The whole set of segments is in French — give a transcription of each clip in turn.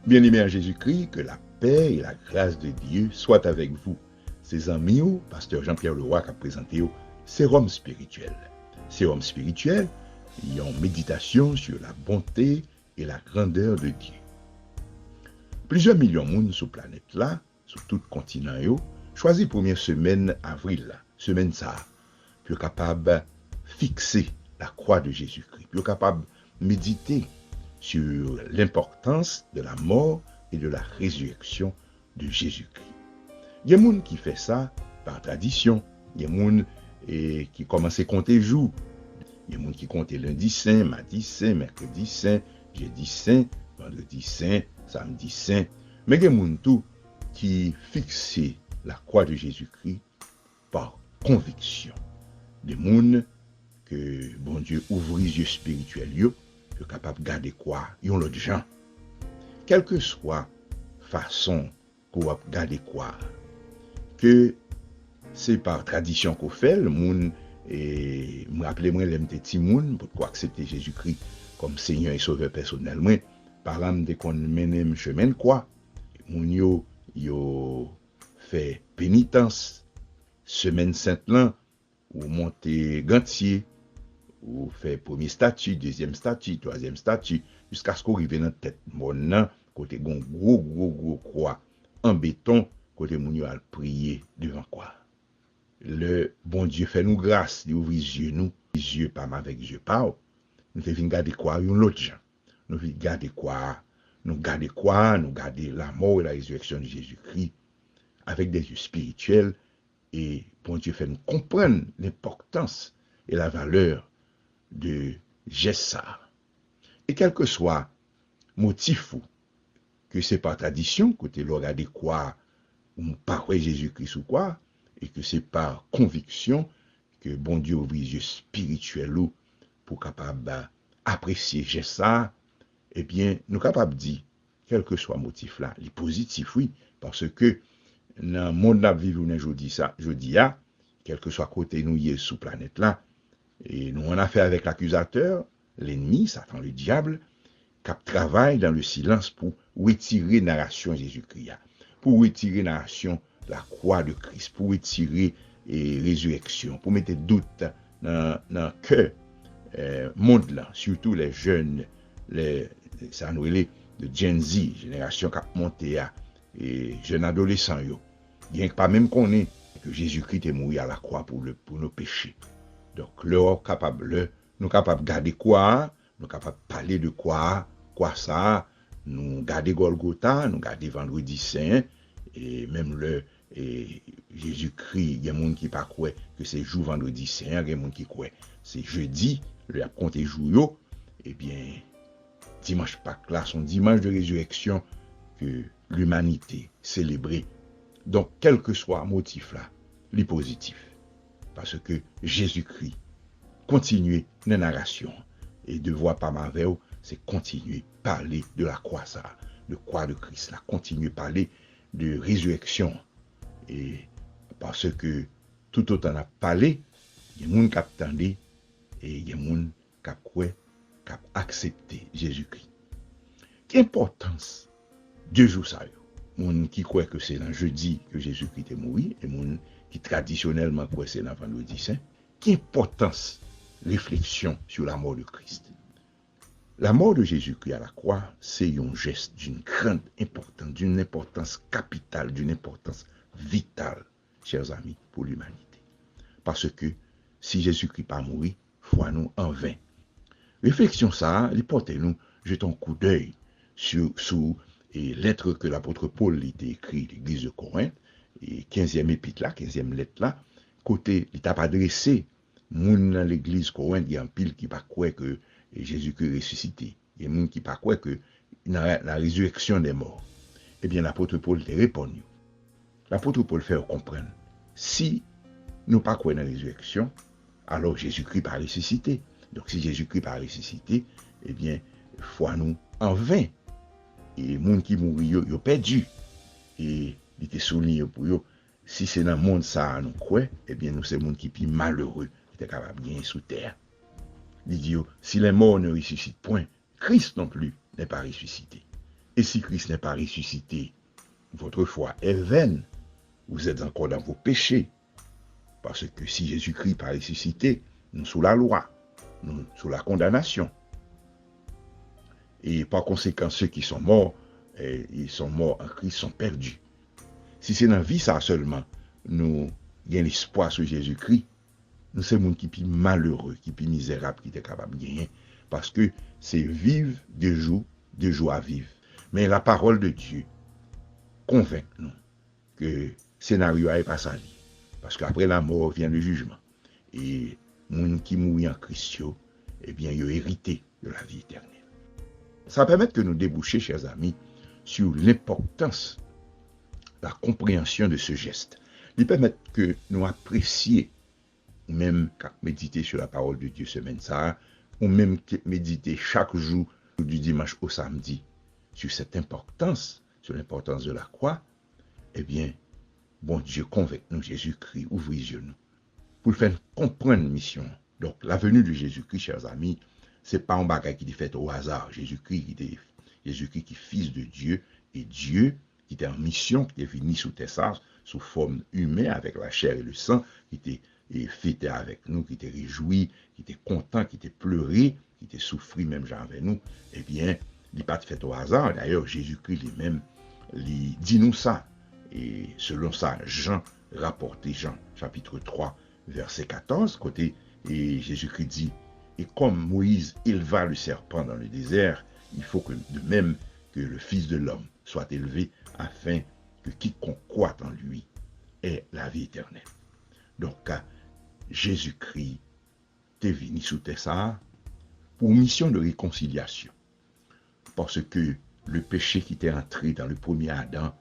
Bien-aimés en Jésus-Christ, que la paix et la grâce de Dieu soient avec vous. Ces amis, pasteur Jean-Pierre Leroy qui a présenté Sérum spirituel. Sérum spirituel, il y a une méditation sur la bonté et la grandeur de Dieu. Plusieurs millions de monde sur la planète là, sur tout le continent, choisi première semaine avril, semaine ça, pour capable fixer la croix de Jésus-Christ, pour capable méditer sur l'importance de la mort et de la résurrection de Jésus-Christ. Il y a des gens qui font ça par tradition. Il y a des gens qui commencent à compter jours. Il y a des gens qui comptent lundi saint, mardi saint, mercredi saint, jeudi saint, vendredi saint, samedi saint. Mais il y a des gens qui fixent la croix de Jésus-Christ par conviction. Des gens que bon Dieu ouvre les yeux spirituels, sont capables de garder quoi, ils ont l'autre gens. Quelle que soit façon qu'on va garder quoi, que c'est par tradition qu'on fait, le monde, et me rappelez moi les petits moun, pourquoi accepter Jésus-Christ comme Seigneur et Sauveur personnellement, par exemple, dès qu'on mène chemin quoi, moun yo fait pénitence, semaine sainte là, ou monter gantier, ou fait premier statut, deuxième statut, troisième statut, jusqu'à ce qu'on arrive dans la tête mon côté gon gros croix en béton, côté moun yo al prier devant quoi. Le bon Dieu fait nous grâce, il ouvre les yeux nous, les yeux pas avec yeux pas. Nous devons garder quoi, une autre gens. Nous devons garder quoi, nous garder la mort et la résurrection de Jésus-Christ avec des yeux spirituels, et bon Dieu fait nous comprendre l'importance et la valeur de Jessa. Et quel que soit motif, que c'est par tradition, côté l'on regarde quoi, ou parler Jésus-Christ ou quoi, et que c'est par conviction que bon Dieu ouvre les yeux spirituels pour capable apprécier Jessa, eh bien, nous capables de dire, quel que soit motif là, les positifs, oui, parce que dans le monde où nous vivons aujourd'hui, quel que soit côté nous y est sous planète là, et nous on a fait avec l'accusateur, l'ennemi, Satan le diable, qui travaille dans le silence pour retirer la narration Jésus-Christ, pour retirer la narration la croix de Christ, pour retirer et résurrection, pour mettre doute dans le cœur monde là, surtout les jeunes, ça nous est de Gen Z, génération qui a monté et jeunes adolescents bien que pas même qu'on est que Jésus-Christ est mort à la croix pour nos péchés. Donc nous capables de garder quoi, nous capables de parler de quoi ça, nous garder Golgotha, nous garder Vendredi Saint, et même Jésus-Christ, il y a des gens qui ne croient pas que c'est jour Vendredi Saint, il y a des gens qui croient que c'est jeudi, le a compté jour, et bien dimanche Pâques là, son dimanche de résurrection que l'humanité célébrait. Donc quel que soit le motif là, les positif. Parce que Jésus-Christ continue la narration. Et de voir par ma veille, c'est continuer à parler de la croix, de croix de Christ, là, continuer à parler de résurrection. Et parce que tout autant a parlé, il y a des gens qui attendaient et il y a des gens qui ont accepté Jésus-Christ. Quelle importance de jours ça? Les gens qui croient que c'est dans jeudi que Jésus-Christ est mort, et les gens qui traditionnellement croient que c'est dans vendredi saint. Quelle importance réflexion sur la mort de Christ. La mort de Jésus-Christ à la croix, c'est un geste d'une grande importance, d'une importance capitale, d'une importance vitale, chers amis, pour l'humanité. Parce que si Jésus-Christ pas mort, foi nous en vain. Réflexion ça, il porte nous, jetons un coup d'œil sur les lettres que l'apôtre Paul a écrit à l'église de Corinthe, et 15e épître là, 15e lettre là, côté, il t'a adressé moun dans l'église Corinthe, il y a un pile qui pas croire que Jésus-Christ est ressuscité. Il y a moun qui pas croire que la résurrection des morts. Eh bien, l'apôtre Paul te répond. L'apôtre Paul fait comprendre. Si nous pas croire dans la résurrection, alors Jésus-Christ pas ressuscité. Donc, si Jésus-Christ pas ressuscité, eh bien, foi nous en vain. Et moun qui mourit, yo perdu. Et il était souligné pour eux. Si c'est dans le monde ça nous croit, eh bien, nous c'est monde qui est malheureux. Était capable de gagner sous terre. Il dit, si les morts ne ressuscitent point, Christ non plus n'est pas ressuscité. Et si Christ n'est pas ressuscité, votre foi est vaine. Vous êtes encore dans vos péchés. Parce que si Jésus-Christ n'est pas ressuscité, nous sous la loi, nous sous la condamnation. Et par conséquent, ceux qui sont morts, ils sont morts en Christ, sont perdus. Si c'est dans la vie ça seulement, nous avons l'espoir sur Jésus-Christ, nous sommes gens qui sont malheureux, qui sont misérables, qui sont capables de gagner. Parce que c'est vivre de jour à vivre. Mais la parole de Dieu convainc nous que le scénario n'est pas sali. Parce qu'après la mort vient le jugement. Et les gens qui mourent en Christ, eh bien, ils ont hérité de la vie éternelle. Ça permet que nous débouchions, chers amis, sur l'importance, la compréhension de ce geste. Il permet que nous apprécions, ou même méditer sur la parole de Dieu semaine ça, ou même méditer chaque jour du dimanche au samedi sur cette importance, sur l'importance de la croix, eh bien, bon Dieu convainc nous, Jésus-Christ, ouvre les yeux nous, pour le faire comprendre la mission. Donc, la venue de Jésus-Christ, chers amis, ce n'est pas un bagage qui est fait au hasard. Jésus-Christ qui est fils de Dieu, et Dieu qui était en mission, qui est venu sous Tessar, sous forme humaine, avec la chair et le sang, qui était fêté avec nous, qui était réjoui, qui était content, qui était pleuré, qui était souffri même genre avec nous, eh bien, il n'est pas fait au hasard. D'ailleurs, Jésus-Christ lui-même, il dit nous ça. Et selon ça, Jean, rapporté Jean, chapitre 3, verset 14, côté, et Jésus-Christ dit, et comme Moïse éleva le serpent dans le désert, il faut que de même que le Fils de l'homme soit élevé, afin que quiconque croit en lui ait la vie éternelle. Donc, Jésus-Christ est venu sous terre pour mission de réconciliation. Parce que le péché qui était entré dans le premier Adam,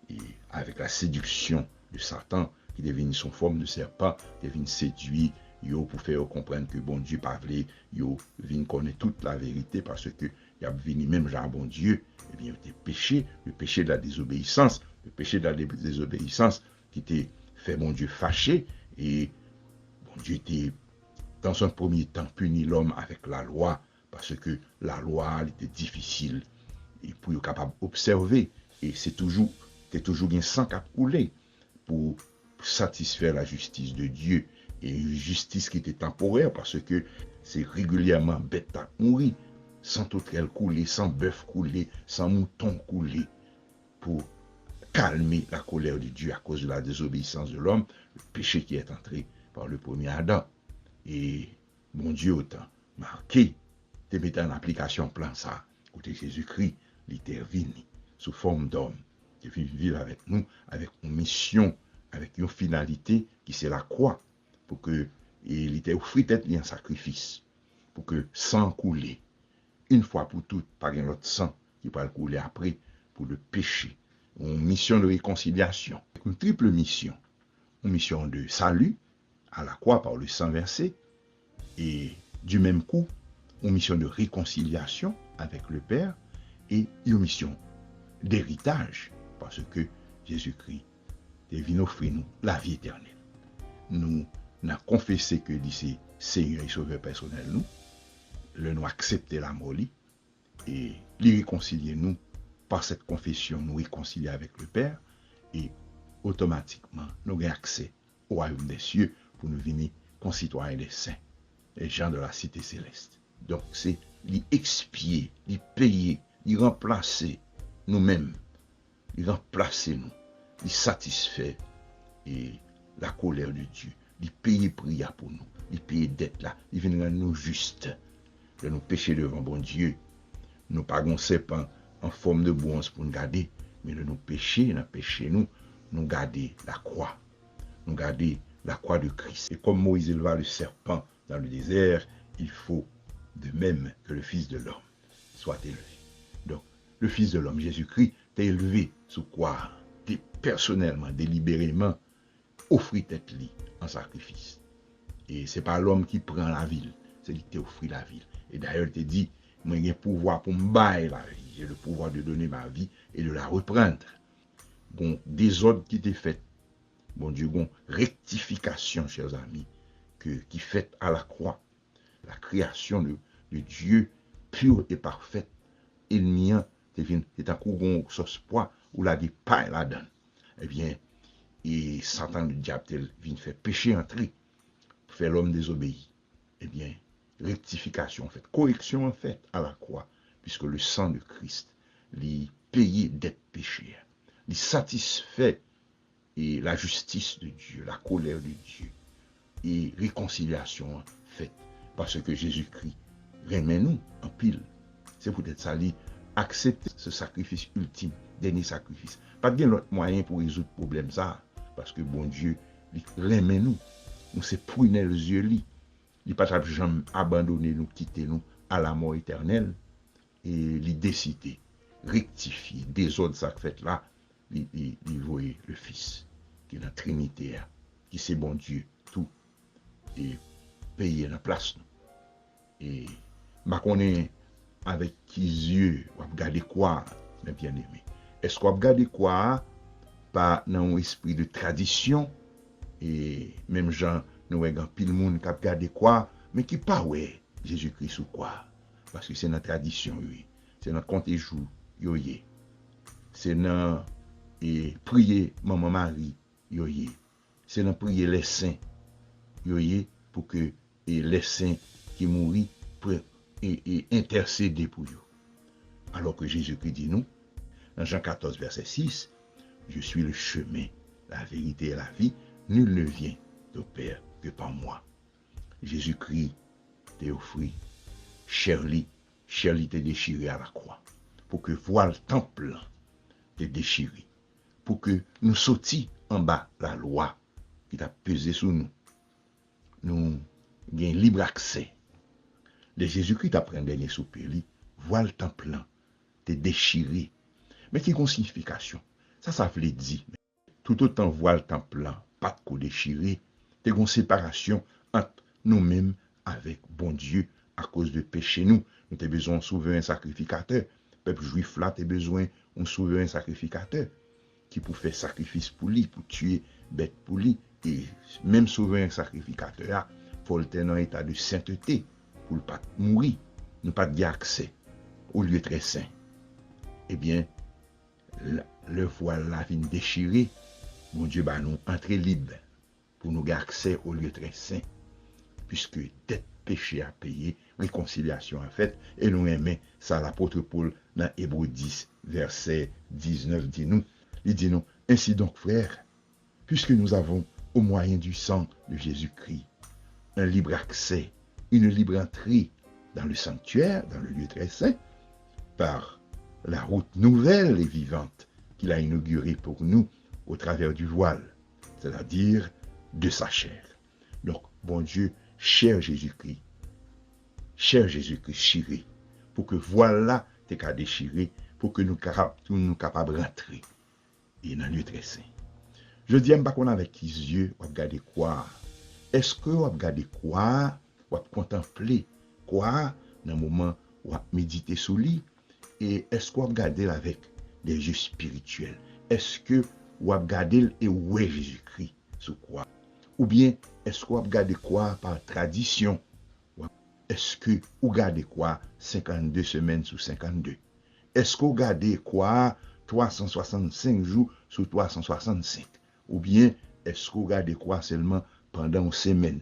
et avec la séduction de Satan, qui devient son forme de serpent, devient séduit, pour faire comprendre que bon Dieu parlait, vient connaître toute la vérité, parce que il a venu même genre bon Dieu, et bien il péché, le péché de la désobéissance, qui était fait mon Dieu fâché, et bon Dieu était dans un premier temps puni l'homme avec la loi, parce que la loi était difficile, et pour être capable d'observer, et c'est toujours bien sang qui a coulé pour satisfaire la justice de Dieu, et une justice qui était temporaire, parce que c'est régulièrement bête à mourir, sans tourelle couler, sans bœuf couler, sans mouton couler, pour calmer la colère de Dieu à cause de la désobéissance de l'homme, le péché qui est entré par le premier Adam. Et mon Dieu, autant marqué, te mettre en application plan ça, côté Jésus-Christ, il était venu sous forme d'homme, qui vient vivre avec nous, avec une mission, avec une finalité qui c'est la croix, pour que il était offert tête en sacrifice, pour que sang coulé, une fois pour toutes, par un autre sang qui va couler après, pour le péché. Une mission de réconciliation, une triple mission. Une mission de salut à la croix par le sang versé, et du même coup, une mission de réconciliation avec le Père, et une mission d'héritage, parce que Jésus-Christ est venu offrir nous la vie éternelle. Nous avons confessé que c'est Seigneur et Sauveur personnel nous, nous accepter la mort, et les réconcilier nous, par cette confession, nous réconcilier avec le Père, et automatiquement, nous avons accès au royaume des cieux pour nous venir concitoyens des saints, les gens de la cité céleste. Donc, c'est les expier, les payer, les remplacer nous-mêmes, les remplacer nous, les satisfaire et la colère de Dieu, les payer prière pour nous, les payer dette là, ils viennent rendre nous justes, de nous pécher devant bon Dieu. Nous pagons serpent en forme de bronze pour nous garder, mais de nous pécher, nous garder la croix. Nous garder la croix de Christ. Et comme Moïse éleva le serpent dans le désert, il faut de même que le Fils de l'homme soit élevé. Donc, le Fils de l'homme, Jésus-Christ, t'est élevé sous quoi? T'es personnellement, délibérément, offri tête li en sacrifice. Et c'est pas l'homme qui prend la ville, c'est lui qui t'a offert la ville. Et d'ailleurs, il t'a dit, moi j'ai le pouvoir pour me bailler la vie, j'ai le pouvoir de donner ma vie et de la reprendre. Bon, désordre qui t'est fait, bon Dieu, bon, rectification, chers amis, qui fait à la croix, la création de Dieu pure et parfaite. Il n'y a, c'est un couron sauce poids ou la dit pain là-dedans. Eh bien, et Satan, le diable, vient faire péché entrer, faire l'homme désobéi. Eh bien, rectification en fait, correction en fait à la croix, puisque le sang de Christ, lui payé dette péché, lui satisfait et la justice de Dieu, la colère de Dieu, et réconciliation faite, parce que Jésus-Christ remet nous en pile. C'est peut-être ça, lui accepter ce sacrifice ultime, dernier sacrifice. Pas de bien l'autre moyen pour résoudre le problème ça, parce que bon Dieu, lui remet nous, nous c'est prunel les yeux lui. Il ne pas jamais abandonner nous, quitter nous à la mort éternelle. Et il décider, rectifier, désordre ça fait là, il voit le Fils, qui est la Trinité, qui c'est bon Dieu, tout, et payer la place. Et ma connaît avec qui yeux, ou regarder quoi, mes bien-aimés. Est-ce qu'on regarde quoi, pas dans un esprit de tradition, et même gens, nous avons pile monde qui a regardé quoi, mais qui pas ouais Jésus-Christ ou quoi. Parce que c'est notre tradition, oui. C'est notre compte et jour, yoye. C'est notre prier Maman Marie, yoye. C'est notre prier les saints, yoye, pour que les saints qui mourent et intercéder pour eux. Alors que Jésus-Christ dit nous, dans Jean 14, verset 6, je suis le chemin, la vérité et la vie, nul ne vient au Père que par moi. Jésus-Christ t'a offert, Shirley t'est déchiré à la croix, pour que voile temple t'est déchiré, pour que nous sautions en bas la loi qui t'a pesé sur nous. Nous avons libre accès. De Jésus-Christ t'a pris un dernier soupir, voile temple t'est déchiré. Mais qui a une signification? Ça veut dire, tout autant voile temple pas de coup déchiré, t'es une séparation entre nous-mêmes avec bon Dieu à cause de péché nous. Nous avons besoin d'un souverain sacrificateur. Le peuple juif là, tu as besoin d'un souverain sacrificateur qui pour faire sacrifice pour lui, pour tuer bête pour lui. Et même souverain sacrificateur, il faut le tenir en état de sainteté pour ne pas mourir, ne pas avoir accès au lieu très saint. Eh bien, le voile là vient déchirer. Mon Dieu, bah, nous entrer libre pour nous avoir accès au lieu très saint, puisque dette péché à payer, réconciliation à fait, et nous aimons ça l'apôtre Paul dans Hébreux 10, verset 19, il dit nous, ainsi donc frères, puisque nous avons au moyen du sang de Jésus-Christ un libre accès, une libre entrée dans le sanctuaire, dans le lieu très saint, par la route nouvelle et vivante qu'il a inaugurée pour nous au travers du voile, c'est-à-dire de sa chair. Donc, bon Dieu, cher Jésus-Christ, chiré, pour que voilà t'es qu'à déchirer, pour que nous capables de rentrer et dans le lieu très saint. Je dis, pas qu'on avec qui yeux, on va regarder quoi? Est-ce que on va regarder quoi? On va contempler quoi dans le moment où on va méditer sur lui? Et est-ce qu'on va regarder avec des yeux spirituels? Est-ce que on va regarder et où est Jésus-Christ sur quoi? Ou bien est-ce qu'on va regarder quoi par tradition? Est-ce que vous regardez quoi 52 semaines sur 52? Est-ce que vous regardez quoi 365 jours sur 365? Ou bien est-ce que vous regardez quoi seulement pendant une semaine?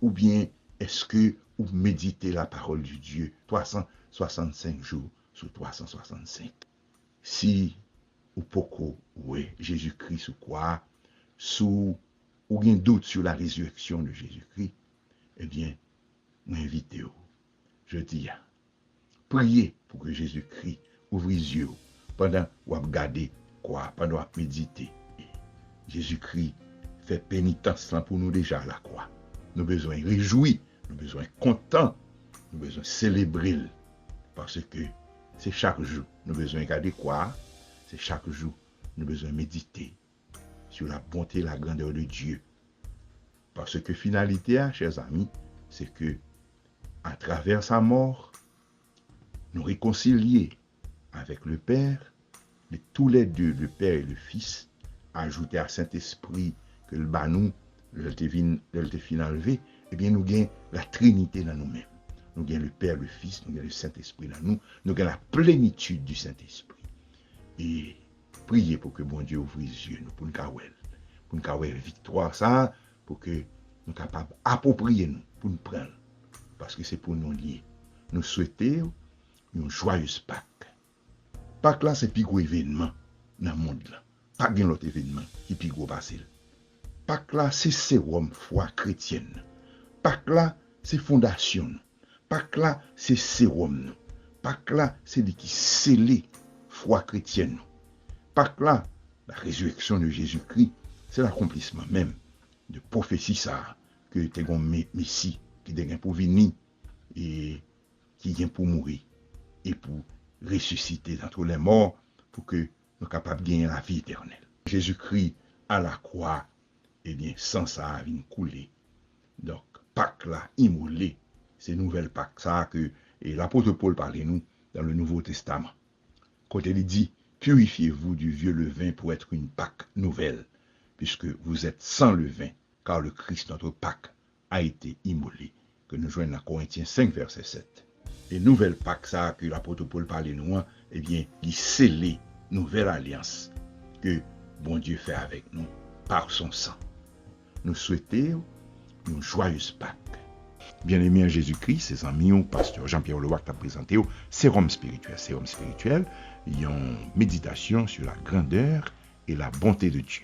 Ou bien est-ce que vous méditez la parole de Dieu 365 jours sur 365? Si ou pourquoi, oui, Jésus-Christ ou quoi, ou un doute sur la résurrection de Jésus-Christ, eh bien, m'invitez-vous. Je dis, priez pour que Jésus-Christ ouvre les yeux pendant que vous regardez quoi, pendant que vous méditez. Jésus-Christ fait pénitence pour nous déjà à la croix. Nous avons besoin de réjouir, nous avons besoin de content, nous avons besoin de célébrer. Parce que c'est chaque jour, nous avons besoin de regarder quoi, c'est chaque jour, nous avons besoin de méditer sur la bonté et la grandeur de Dieu. Parce que finalité, chers amis, c'est que à travers sa mort, nous réconcilier avec le Père, et tous les deux, le Père et le Fils, ajouter à Saint-Esprit que le banou, le fin enlevé, eh bien nous gagnons la Trinité dans nous-mêmes. Nous avons le Père, le Fils, nous avons le Saint-Esprit dans nous, nous avons la plénitude du Saint-Esprit. Et priez pour que bon Dieu ouvre les yeux nous, pour nous avoir victoire, ça, pour que nous soyons capables d'approprier nous, pour nous prendre. Parce que c'est pour nous lier. Nous souhaitons une joyeuse Pâques. Pâques là, c'est plus gros événement dans le monde là. Pas de l'autre événement qui est plus gros passé. Pâques là, c'est sérum foi chrétienne. Pâques là, c'est fondation. Pâques là, c'est sérum. Pâques là, c'est ce qui scellé foi chrétienne. Pâques là, la résurrection de Jésus-Christ, c'est l'accomplissement même de prophétie ça que tu es un Messie qui est pour venir et qui vient pour mourir et pour ressusciter d'entre les morts pour que nous soyons capables de gagner la vie éternelle. Jésus-Christ à la croix, eh bien, sans ça, il vient couler. Donc, Pâques là, immolé, c'est nouvelle Pâques ça que l'apôtre Paul parlait nous dans le Nouveau Testament. Quand il dit, purifiez-vous du vieux levain pour être une Pâques nouvelle, puisque vous êtes sans levain, car le Christ, notre Pâques, a été immolé, que nous joignons dans Corinthiens 5, verset 7. Et nouvelle Pâques, ça que l'apôtre Paul parlait nous, eh bien, il scellait nouvelle alliance que bon Dieu fait avec nous par son sang. Nous souhaitons une joyeuse Pâques. Bien-aimés en Jésus-Christ, ses amis, pasteur Jean-Pierre Leroy qui a présenté Sérum spirituel. Sérum spirituel, il y a une méditation sur la grandeur et la bonté de Dieu.